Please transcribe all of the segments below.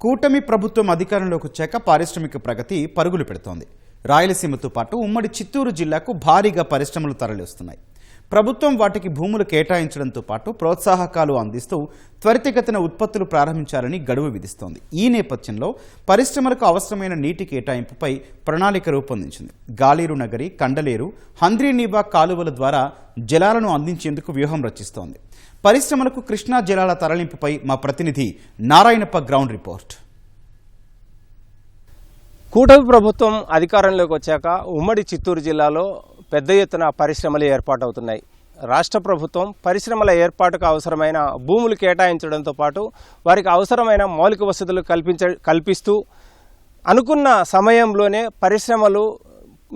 కూటమి ప్రభుత్వం అధికారంలోకి వచ్చాక పారిశ్రామిక ప్రగతి పరుగులు పెడుతోంది. రాయలసీమతో పాటు ఉమ్మడి చిత్తూరు జిల్లాకు భారీగా పరిశ్రమలు తరలిస్తున్నాయి. ప్రభుత్వం వాటికి భూములు కేటాయించడంతో పాటు ప్రోత్సాహకాలు అందిస్తూ త్వరితగతిన ఉత్పత్తులు ప్రారంభించాలని గడువు విధిస్తోంది. ఈ నేపథ్యంలో పరిశ్రమలకు అవసరమైన నీటి కేటాయింపుపై ప్రణాళిక రూపొందించింది. గాలేరు నగరి, కండలేరు, హంద్రీనీవా కాలువల ద్వారా జలాలను అందించేందుకు వ్యూహం రచిస్తోంది. పరిశ్రమలకు కృష్ణా జలాల తరలింపుపై మా ప్రతినిధి నారాయణప్ప గ్రౌండ్ రిపోర్ట్. కూటమి ప్రభుత్వం అధికారంలోకి వచ్చాక ఉమ్మడి చిత్తూరు జిల్లాలో పెద్ద ఎత్తున పరిశ్రమలు ఏర్పాటవుతున్నాయి. రాష్ట్ర ప్రభుత్వం పరిశ్రమల ఏర్పాటుకు అవసరమైన భూములు కేటాయించడంతో పాటు వారికి అవసరమైన మౌలిక వసతులు కల్పిస్తూ అనుకున్న సమయంలోనే పరిశ్రమలు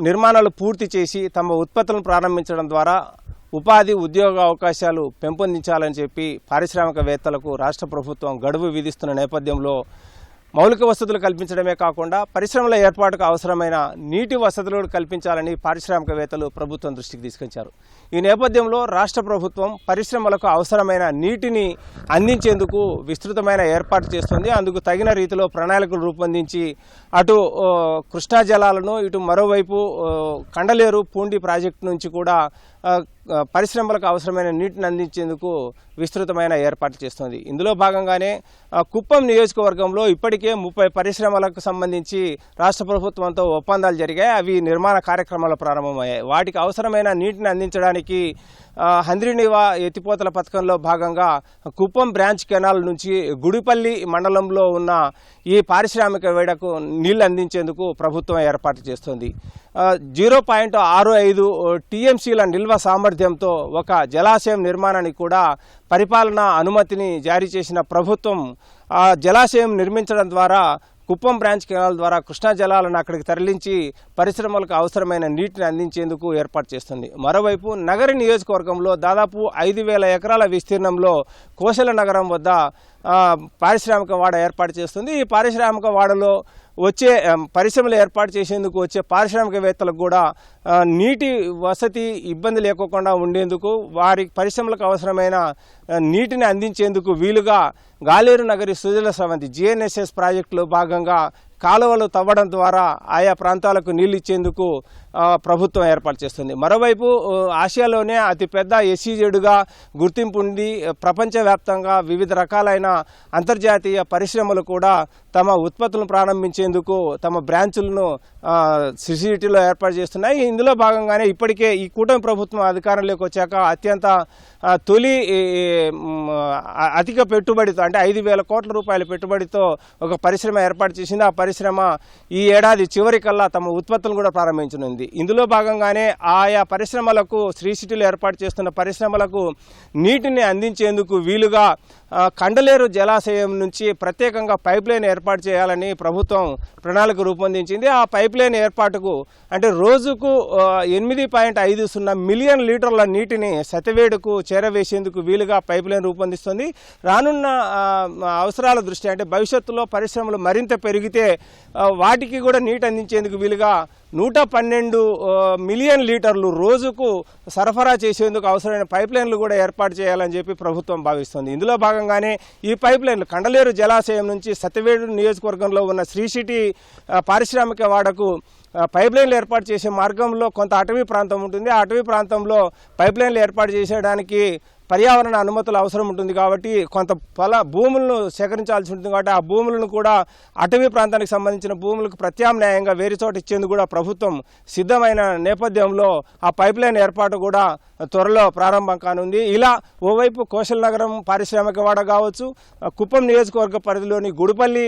నిర్మాణాలు పూర్తి చేసి తమ ఉత్పత్తులను ప్రారంభించడం ద్వారా ఉపాధి ఉద్యోగ అవకాశాలు పెంపొందించాలని చెప్పి పారిశ్రామికవేత్తలకు రాష్ట్ర ప్రభుత్వం గడువు విధిస్తున్న నేపథ్యంలో మౌలిక వసతులు కల్పించడమే కాకుండా పరిశ్రమల ఏర్పాటుకు అవసరమైన నీటి వసతులు కల్పించాలని పారిశ్రామికవేత్తలు ప్రభుత్వం దృష్టికి తీసుకొచ్చారు. ఈ నేపథ్యంలో రాష్ట్ర ప్రభుత్వం పరిశ్రమలకు అవసరమైన నీటిని అందించేందుకు విస్తృతమైన ఏర్పాటు చేస్తుంది. అందుకు తగిన రీతిలో ప్రణాళికలు రూపొందించి అటు కృష్ణా జలాలను, ఇటు మరోవైపు కండలేరు, పూండి ప్రాజెక్టు నుంచి కూడా పరిశ్రమలకు అవసరమైన నీటిని అందించేందుకు విస్తృతమైన ఏర్పాట్లు చేస్తుంది. ఇందులో భాగంగానే కుప్పం నియోజకవర్గంలో ఇప్పటికే 30 పరిశ్రమలకు సంబంధించి రాష్ట్ర ప్రభుత్వంతో ఒప్పందాలు జరిగాయి. అవి నిర్మాణ కార్యక్రమాలు ప్రారంభమయ్యాయి. వాటికి అవసరమైన నీటిని అందించడానికి హంద్రీనీవా ఎత్తిపోతల పథకంలో భాగంగా కుప్పం బ్రాంచ్ కెనాల్ నుంచి గుడిపల్లి మండలంలో ఉన్న ఈ పారిశ్రామిక వేడకు నీళ్లు అందించేందుకు ప్రభుత్వం ఏర్పాటు చేస్తుంది. 0.65 టీఎంసీల నిల్వ సామర్థ్యంతో ఒక జలాశయం నిర్మాణానికి కూడా పరిపాలనా అనుమతిని జారీ చేసిన ప్రభుత్వం ఆ జలాశయం నిర్మించడం ద్వారా కుప్పం బ్రాంచ్ కెనాల్ ద్వారా కృష్ణా జలాలను అక్కడికి తరలించి పరిశ్రమలకు అవసరమైన నీటిని అందించేందుకు ఏర్పాటు చేస్తుంది. మరోవైపు నగరి నియోజకవర్గంలో దాదాపు 5,000 ఎకరాల విస్తీర్ణంలో కోశల నగరం వద్ద పారిశ్రామిక వాడ ఏర్పాటు చేస్తుంది. ఈ పారిశ్రామిక వాడలో వచ్చే పరిశ్రమలు ఏర్పాటు చేసేందుకు వచ్చే పారిశ్రామికవేత్తలకు కూడా నీటి వసతి ఇబ్బంది లేకోకుండా ఉండేందుకు వారి పరిశ్రమలకు అవసరమైన నీటిని అందించేందుకు వీలుగా గాలేరు నగరి సుజల స్రవంతి GNSS ప్రాజెక్టులో భాగంగా కాలువలు తవ్వడం ద్వారా ఆయా ప్రాంతాలకు నీళ్ళు ఇచ్చేందుకు ప్రభుత్వం ఏర్పాటు చేస్తుంది. మరోవైపు ఆసియాలోనే అతిపెద్ద SEZగా గుర్తింపు ఉండి ప్రపంచవ్యాప్తంగా వివిధ రకాలైన అంతర్జాతీయ పరిశ్రమలు కూడా తమ ఉత్పత్తులను ప్రారంభించేందుకు తమ బ్రాంచులను సిటీలో ఏర్పాటు చేస్తున్నాయి. ఇందులో భాగంగానే ఇప్పటికే ఈ కూటమి ప్రభుత్వం అధికారంలోకి వచ్చాక అత్యంత తొలి అధిక పెట్టుబడితో అంటే 5,000 కోట్ల రూపాయల పెట్టుబడితో ఒక పరిశ్రమ ఏర్పాటు చేసింది. ఆ పరిశ్రమ ఈ ఏడాది చివరికల్లా తమ ఉత్పత్తులను కూడా ప్రారంభించనుంది. ఇందులో భాగంగానే ఆయా పరిశ్రమలకు శ్రీ సిటీలో ఏర్పాటు చేస్తున్న పరిశ్రమలకు నీటిని అందించేందుకు వీలుగా కండలేరు జలాశయం నుంచి ప్రత్యేకంగా పైప్ లైన్ ఏర్పాటు చేయాలని ప్రభుత్వం ప్రణాళిక రూపొందించింది. ఆ పైప్ లైన్ ఏర్పాటుకు అంటే రోజుకు 8.50 మిలియన్ లీటర్ల నీటిని సతివేడుకు చేరవేసేందుకు వీలుగా పైప్ లైన్ రూపొందిస్తుంది. రానున్న అవసరాల దృష్ట్యా అంటే భవిష్యత్తులో పరిశ్రమలు మరింత పెరిగితే వాటికి కూడా నీటి అందించేందుకు వీలుగా 112 మిలియన్ లీటర్లు రోజుకు సరఫరా చేసేందుకు అవసరమైన పైప్ లైన్లు కూడా ఏర్పాటు చేయాలని చెప్పి ప్రభుత్వం భావిస్తుంది. ఇందులో భాగంగానే ఈ పైప్ లైన్లు కండలేరు జలాశయం నుంచి సత్యవేడు నియోజకవర్గంలో ఉన్న శ్రీ సిటీ పారిశ్రామిక వాడకు పైప్ లైన్లు ఏర్పాటు చేసే మార్గంలో కొంత అటవీ ప్రాంతం ఉంటుంది. ఆ అటవీ ప్రాంతంలో పైప్ లైన్లు ఏర్పాటు చేసేయడానికి పర్యావరణ అనుమతులు అవసరం ఉంటుంది కాబట్టి కొంత భూములను సేకరించాల్సి ఉంటుంది కాబట్టి ఆ భూములను కూడా అటవీ ప్రాంతానికి సంబంధించిన భూములకు ప్రత్యామ్నాయంగా వేరే చోట ఇచ్చేందుకు కూడా ప్రభుత్వం సిద్ధమైన నేపథ్యంలో ఆ పైప్ లైన్ ఏర్పాటు కూడా త్వరలో ప్రారంభం కానుంది. ఇలా ఓవైపు కోశల నగరం పారిశ్రామిక వాడ కావచ్చు, కుప్పం నియోజకవర్గ పరిధిలోని గుడిపల్లి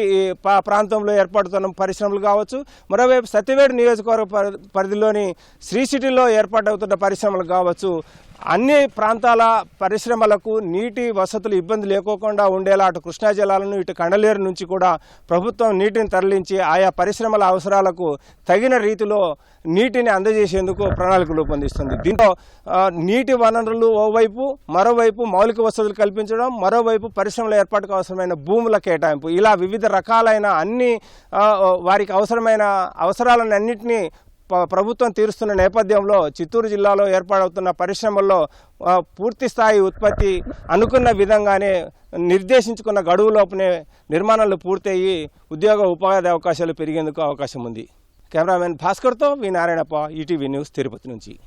ప్రాంతంలో ఏర్పడుతున్న పరిశ్రమలు కావచ్చు, మరోవైపు సత్యవేడు నియోజకవర్గ పరిధిలోని శ్రీ సిటీలో ఏర్పాటవుతున్న పరిశ్రమలు కావచ్చు, అన్ని ప్రాంతాల పరిశ్రమలకు నీటి వసతులు ఇబ్బంది లేకోకుండా ఉండేలా అటు కృష్ణా జలాలను ఇటు కండలేరు నుంచి కూడా ప్రభుత్వం నీటిని తరలించి ఆయా పరిశ్రమల అవసరాలకు తగిన రీతిలో నీటిని అందజేసేందుకు ప్రణాళిక రూపొందిస్తుంది. దీంతో నీటి వనరులు ఓవైపు, మరోవైపు మౌలిక వసతులు కల్పించడం, మరోవైపు పరిశ్రమల ఏర్పాటుకు అవసరమైన భూముల కేటాయింపు, ఇలా వివిధ రకాలైన అన్ని వారికి అవసరమైన అవసరాలను అన్నింటినీ ప్రభుత్వం తీరుస్తున్న నేపథ్యంలో చిత్తూరు జిల్లాలో ఏర్పాటవుతున్న పరిశ్రమల్లో పూర్తి స్థాయి ఉత్పత్తి అనుకున్న విధంగానే నిర్దేశించుకున్న గడువు లోపునే నిర్మాణాలు పూర్తయ్యి ఉపాధి అవకాశాలు పెరిగేందుకు అవకాశం ఉంది. కెమెరామెన్ భాస్కర్తో వి నారాయణప్ప, ఈటీవీ న్యూస్, తిరుపతి నుంచి.